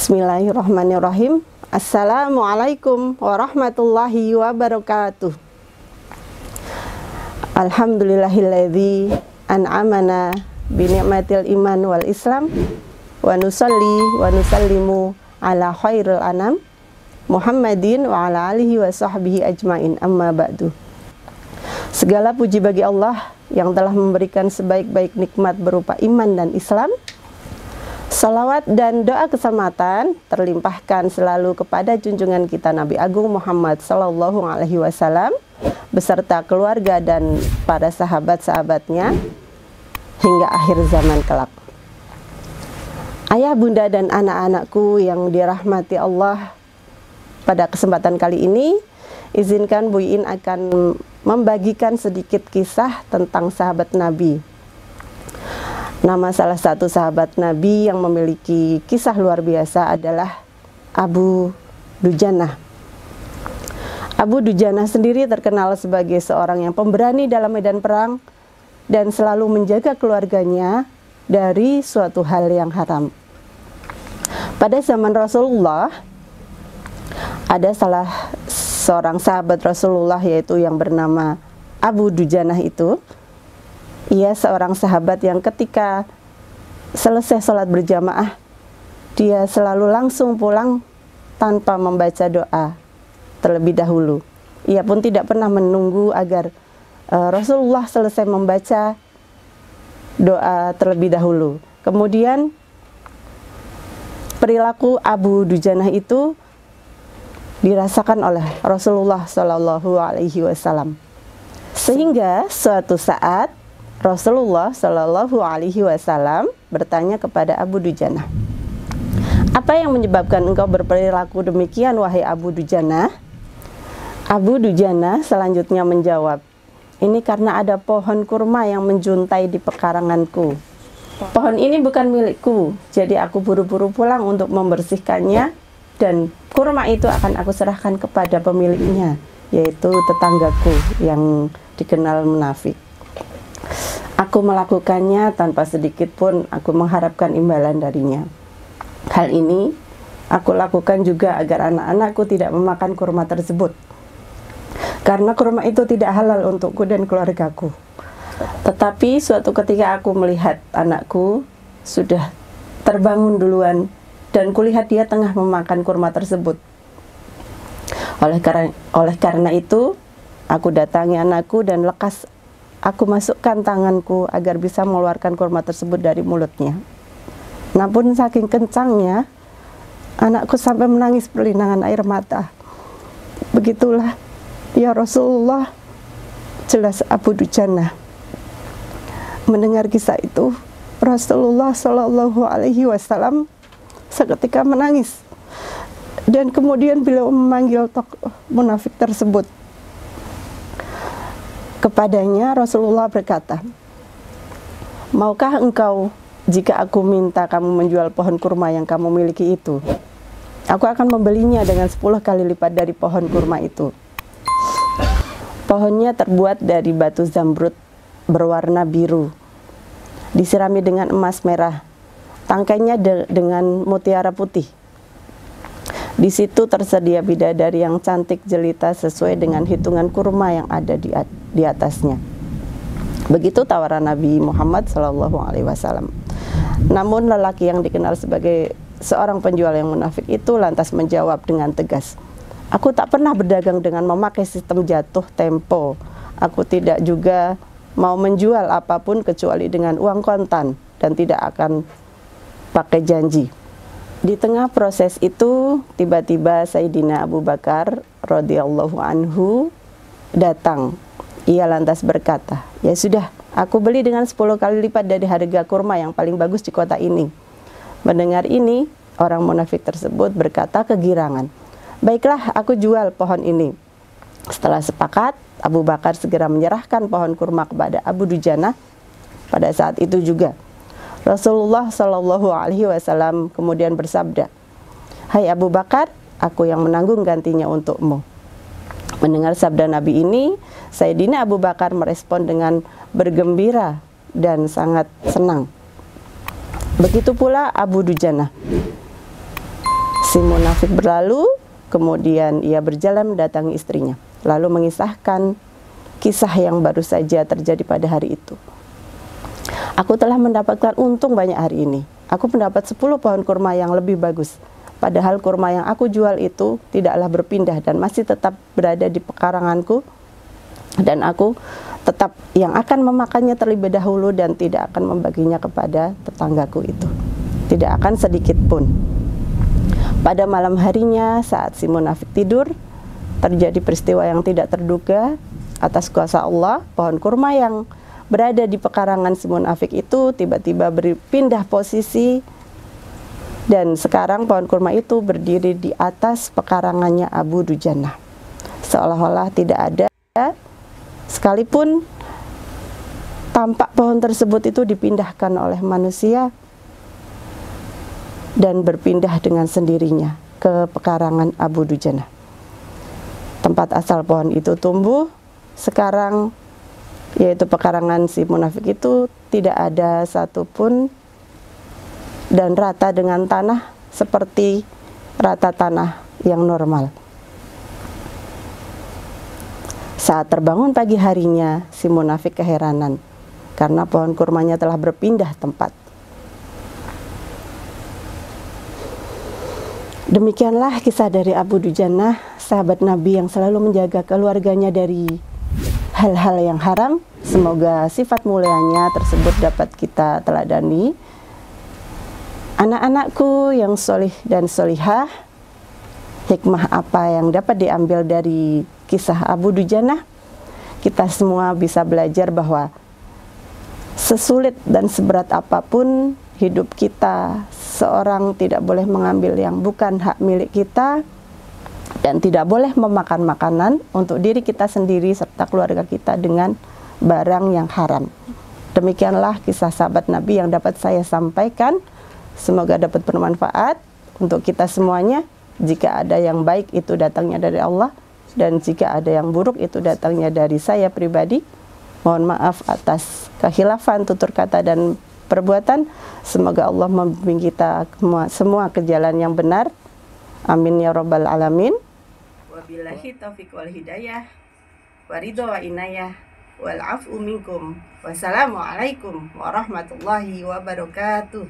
Bismillahirrahmanirrahim. Assalamualaikum warahmatullahi wabarakatuh. Alhamdulillahilladzi an'amana bini'matil iman wal islam wa nusalli wa nusallimu ala khairil anam Muhammadin wa ala alihi wa sahbihi ajmain, amma ba'du. Segala puji bagi Allah yang telah memberikan sebaik-baik nikmat berupa iman dan Islam. Salawat dan doa keselamatan terlimpahkan selalu kepada junjungan kita Nabi Agung Muhammad Sallallahu Alaihi Wasallam beserta keluarga dan para sahabat-sahabatnya hingga akhir zaman kelak. Ayah, bunda, dan anak-anakku yang dirahmati Allah, pada kesempatan kali ini izinkan Bu Iin akan membagikan sedikit kisah tentang sahabat Nabi. Nama salah satu sahabat Nabi yang memiliki kisah luar biasa adalah Abu Dujanah. Abu Dujanah sendiri terkenal sebagai seorang yang pemberani dalam medan perang dan selalu menjaga keluarganya dari suatu hal yang haram. Pada zaman Rasulullah, ada salah seorang sahabat Rasulullah yaitu yang bernama Abu Dujanah itu. Ia seorang sahabat yang ketika selesai sholat berjamaah, dia selalu langsung pulang tanpa membaca doa terlebih dahulu. Ia pun tidak pernah menunggu agar Rasulullah selesai membaca doa terlebih dahulu. Kemudian perilaku Abu Dujanah itu dirasakan oleh Rasulullah Shallallahu Alaihi Wasallam, sehingga suatu saat Rasulullah Shallallahu Alaihi Wasallam bertanya kepada Abu Dujanah, "Apa yang menyebabkan engkau berperilaku demikian, wahai Abu Dujanah?" Abu Dujanah selanjutnya menjawab, "Ini karena ada pohon kurma yang menjuntai di pekaranganku. Pohon ini bukan milikku, jadi aku buru-buru pulang untuk membersihkannya, dan kurma itu akan aku serahkan kepada pemiliknya, yaitu tetanggaku yang dikenal munafik. Aku melakukannya tanpa sedikit pun aku mengharapkan imbalan darinya. Hal ini aku lakukan juga agar anak-anakku tidak memakan kurma tersebut, karena kurma itu tidak halal untukku dan keluargaku. Tetapi suatu ketika aku melihat anakku sudah terbangun duluan dan kulihat dia tengah memakan kurma tersebut. Oleh karena itu, aku datangi anakku dan lekas aku masukkan tanganku agar bisa mengeluarkan kurma tersebut dari mulutnya. Namun saking kencangnya, anakku sampai menangis berlinangan air mata. Begitulah, ya Rasulullah." Jelas Abu Dujanah. Mendengar kisah itu, Rasulullah Shallallahu Alaihi Wasallam seketika menangis, dan kemudian beliau memanggil tokoh munafik tersebut. Kepadanya Rasulullah berkata, "Maukah engkau jika aku minta kamu menjual pohon kurma yang kamu miliki itu? Aku akan membelinya dengan 10 kali lipat dari pohon kurma itu." Pohonnya terbuat dari batu zamrud berwarna biru, disirami dengan emas merah, tangkainya dengan mutiara putih. Di situ tersedia bidadari yang cantik jelita sesuai dengan hitungan kurma yang ada di atasnya. Begitu tawaran Nabi Muhammad Sallallahu Alaihi Wasallam. Namun lelaki yang dikenal sebagai seorang penjual yang munafik itu lantas menjawab dengan tegas, "Aku tak pernah berdagang dengan memakai sistem jatuh tempo. Aku tidak juga mau menjual apapun kecuali dengan uang kontan dan tidak akan pakai janji." Di tengah proses itu, tiba-tiba Sayyidina Abu Bakar radhiyallahu anhu datang. Ia lantas berkata, "Ya sudah, aku beli dengan 10 kali lipat dari harga kurma yang paling bagus di kota ini." Mendengar ini, orang munafik tersebut berkata kegirangan, "Baiklah, aku jual pohon ini." Setelah sepakat, Abu Bakar segera menyerahkan pohon kurma kepada Abu Dujanah. Pada saat itu juga Rasulullah Shallallahu Alaihi Wasallam kemudian bersabda, "Hai Abu Bakar, aku yang menanggung gantinya untukmu." Mendengar sabda Nabi ini, Sayyidina Abu Bakar merespon dengan bergembira dan sangat senang. Begitu pula Abu Dujanah. Si munafik berlalu, kemudian ia berjalan mendatangi istrinya, lalu mengisahkan kisah yang baru saja terjadi pada hari itu. Aku telah mendapatkan untung banyak hari ini. Aku mendapat 10 pohon kurma yang lebih bagus. Padahal kurma yang aku jual itu tidaklah berpindah dan masih tetap berada di pekaranganku. Dan aku tetap yang akan memakannya terlebih dahulu dan tidak akan membaginya kepada tetanggaku itu. Tidak akan sedikit pun. Pada malam harinya saat si munafik tidur, terjadi peristiwa yang tidak terduga. Atas kuasa Allah, pohon kurma yang berada di pekarangan si munafik itu tiba-tiba berpindah posisi, dan sekarang pohon kurma itu berdiri di atas pekarangannya Abu Dujannah, seolah-olah tidak ada sekalipun tampak pohon tersebut itu dipindahkan oleh manusia dan berpindah dengan sendirinya ke pekarangan Abu Dujannah. Tempat asal pohon itu tumbuh sekarang, yaitu pekarangan si munafik itu, tidak ada satupun dan rata dengan tanah seperti rata tanah yang normal. Saat terbangun pagi harinya, si munafik keheranan karena pohon kurmanya telah berpindah tempat. Demikianlah kisah dari Abu Dujannah, sahabat Nabi yang selalu menjaga keluarganya dari hal-hal yang haram. Semoga sifat mulianya tersebut dapat kita teladani. Anak-anakku yang solih dan solihah, hikmah apa yang dapat diambil dari kisah Abu Dujannah? Kita semua bisa belajar bahwa sesulit dan seberat apapun hidup kita, seorang tidak boleh mengambil yang bukan hak milik kita, dan tidak boleh memakan makanan untuk diri kita sendiri serta keluarga kita dengan barang yang haram. Demikianlah kisah sahabat Nabi yang dapat saya sampaikan. Semoga dapat bermanfaat untuk kita semuanya. Jika ada yang baik itu datangnya dari Allah, dan jika ada yang buruk itu datangnya dari saya pribadi. Mohon maaf atas kehilafan tutur kata dan perbuatan. Semoga Allah membimbing kita semua ke jalan yang benar. Amin ya rabbal alamin. Wabillahi taufiq wal hidayah, waridho wa inayah, wal afu minkum. Wassalamualaikum warahmatullahi wabarakatuh.